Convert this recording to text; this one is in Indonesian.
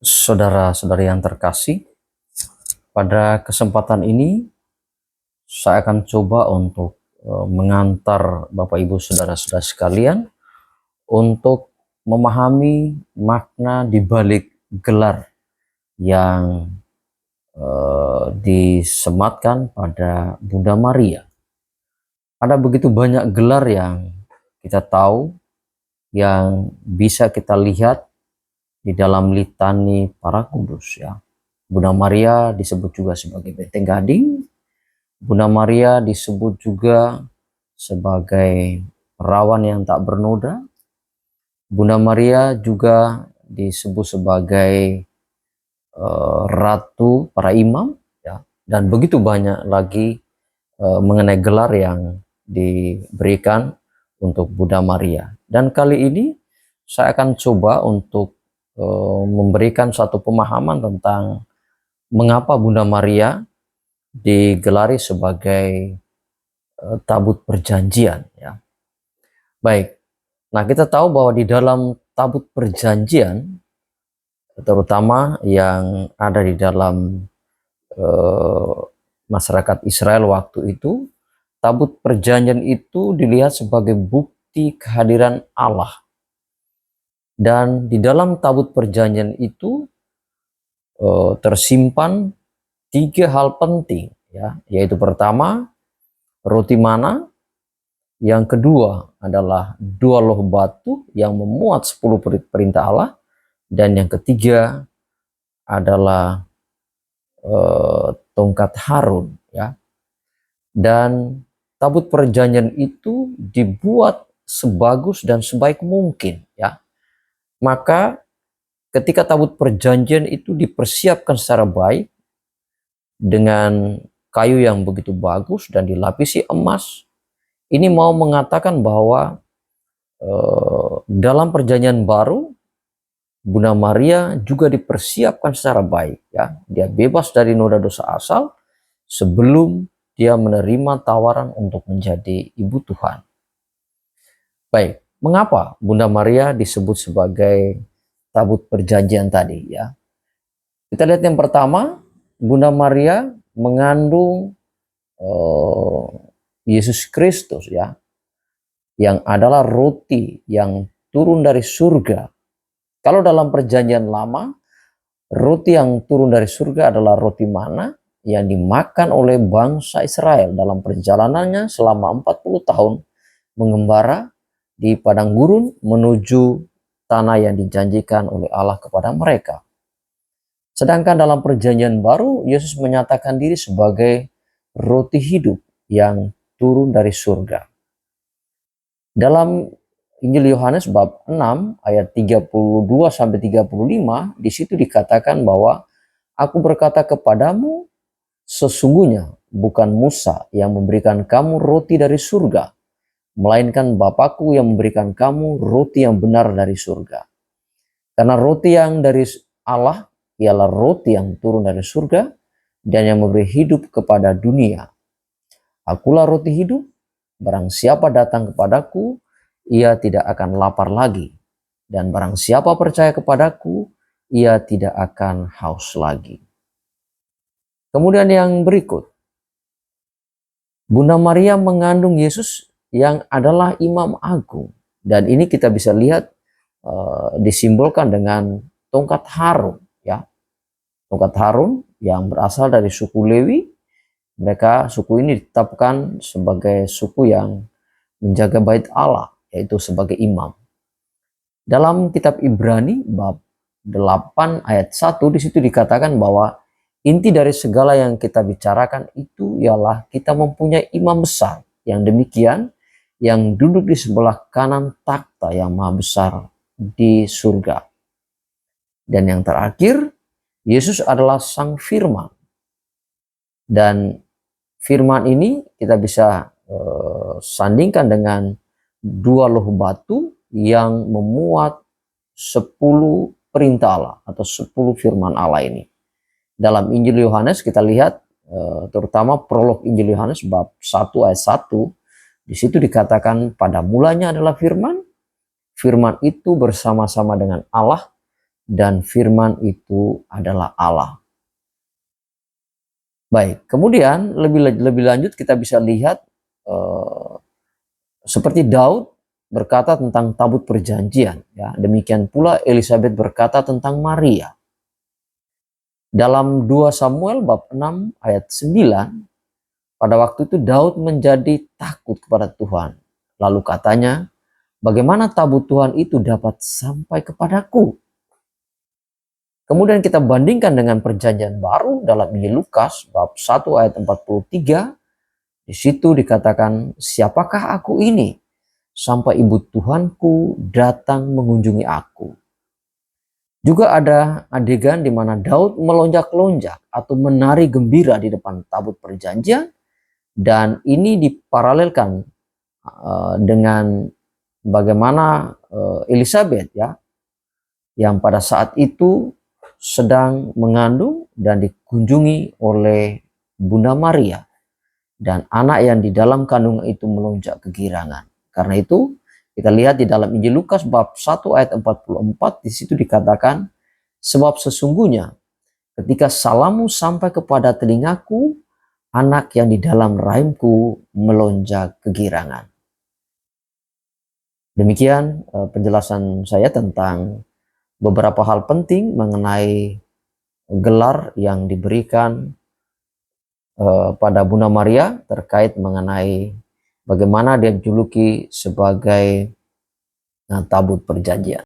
Saudara-saudari yang terkasih, pada kesempatan ini saya akan coba untuk mengantar Bapak Ibu Saudara-saudara sekalian untuk memahami makna di balik gelar yang disematkan pada Bunda Maria. Ada begitu banyak gelar yang kita tahu, yang bisa kita lihat di dalam litani para kudus, ya. Bunda Maria disebut juga sebagai Benteng Gading. Bunda Maria disebut juga sebagai perawan yang tak bernoda. Bunda Maria juga disebut sebagai ratu para imam, ya. Dan begitu banyak lagi mengenai gelar yang diberikan untuk Bunda Maria. Dan kali ini saya akan coba untuk memberikan satu pemahaman tentang mengapa Bunda Maria digelari sebagai tabut perjanjian, ya. Baik. Nah, kita tahu bahwa di dalam tabut perjanjian, terutama yang ada di dalam masyarakat Israel waktu itu, tabut perjanjian itu dilihat sebagai bukti kehadiran Allah. Dan di dalam tabut perjanjian itu tersimpan 3 hal penting, ya, yaitu pertama, roti mana. Yang kedua adalah 2 loh batu yang memuat 10 perintah Allah. Dan yang ketiga adalah tongkat Harun, ya. Dan tabut perjanjian itu dibuat sebagus dan sebaik mungkin, ya. Maka ketika tabut perjanjian itu dipersiapkan secara baik dengan kayu yang begitu bagus dan dilapisi emas, ini mau mengatakan bahwa dalam perjanjian baru Bunda Maria juga dipersiapkan secara baik, ya. Dia bebas dari noda dosa asal sebelum dia menerima tawaran untuk menjadi ibu Tuhan. Baik, mengapa Bunda Maria disebut sebagai tabut perjanjian tadi, ya? Kita lihat yang pertama, Bunda Maria mengandung Yesus Kristus, ya, yang adalah roti yang turun dari surga. Kalau dalam perjanjian lama, roti yang turun dari surga adalah roti mana yang dimakan oleh bangsa Israel dalam perjalanannya selama 40 tahun mengembara di padang gurun menuju tanah yang dijanjikan oleh Allah kepada mereka. Sedangkan dalam perjanjian baru, Yesus menyatakan diri sebagai roti hidup yang turun dari surga. Dalam Injil Yohanes bab 6 ayat 32 sampai 35, di situ dikatakan bahwa aku berkata kepadamu, sesungguhnya bukan Musa yang memberikan kamu roti dari surga, melainkan Bapakku yang memberikan kamu roti yang benar dari surga. Karena roti yang dari Allah ialah roti yang turun dari surga dan yang memberi hidup kepada dunia. Akulah roti hidup, barang siapa datang kepadaku, ia tidak akan lapar lagi. Dan barang siapa percaya kepadaku, ia tidak akan haus lagi. Kemudian yang berikut, Bunda Maria mengandung Yesus yang adalah Imam Agung. Dan ini kita bisa lihat disimbolkan dengan tongkat Harun, ya. Tongkat Harun yang berasal dari suku Lewi. Mereka, suku ini ditetapkan sebagai suku yang menjaga bait Allah, yaitu sebagai imam. Dalam kitab Ibrani bab 8 ayat 1 di situ dikatakan bahwa inti dari segala yang kita bicarakan itu ialah kita mempunyai imam besar yang demikian, yang duduk di sebelah kanan takhta yang maha besar di surga. Dan yang terakhir, Yesus adalah Sang Firman. Dan firman ini kita bisa sandingkan dengan 2 loh batu yang memuat 10 perintah Allah atau 10 firman Allah ini. Dalam Injil Yohanes kita lihat terutama prolog Injil Yohanes bab 1 ayat 1, di situ dikatakan pada mulanya adalah firman, firman itu bersama-sama dengan Allah dan firman itu adalah Allah. Baik, kemudian lebih lanjut kita bisa lihat seperti Daud berkata tentang tabut perjanjian, ya. Demikian pula Elizabeth berkata tentang Maria. Dalam 2 Samuel bab 6 ayat 9, pada waktu itu Daud menjadi takut kepada Tuhan. Lalu katanya, bagaimana tabut Tuhan itu dapat sampai kepadaku? Kemudian kita bandingkan dengan perjanjian baru dalam Injil Lukas bab 1 ayat 43. Di situ dikatakan, siapakah aku ini sampai ibu Tuhanku datang mengunjungi aku. Juga ada adegan di mana Daud melonjak-lonjak atau menari gembira di depan tabut perjanjian, dan ini diparalelkan dengan bagaimana Elizabeth, ya, yang pada saat itu sedang mengandung dan dikunjungi oleh Bunda Maria, dan anak yang di dalam kandungan itu melonjak kegirangan. Karena itu kita lihat di dalam Injil Lukas bab 1 ayat 44, di situ dikatakan, sebab sesungguhnya ketika salammu sampai kepada telingaku, anak yang di dalam rahimku melonjak kegirangan. Demikian penjelasan saya tentang beberapa hal penting mengenai gelar yang diberikan pada Bunda Maria terkait mengenai bagaimana dia dijuluki sebagai tabut perjanjian.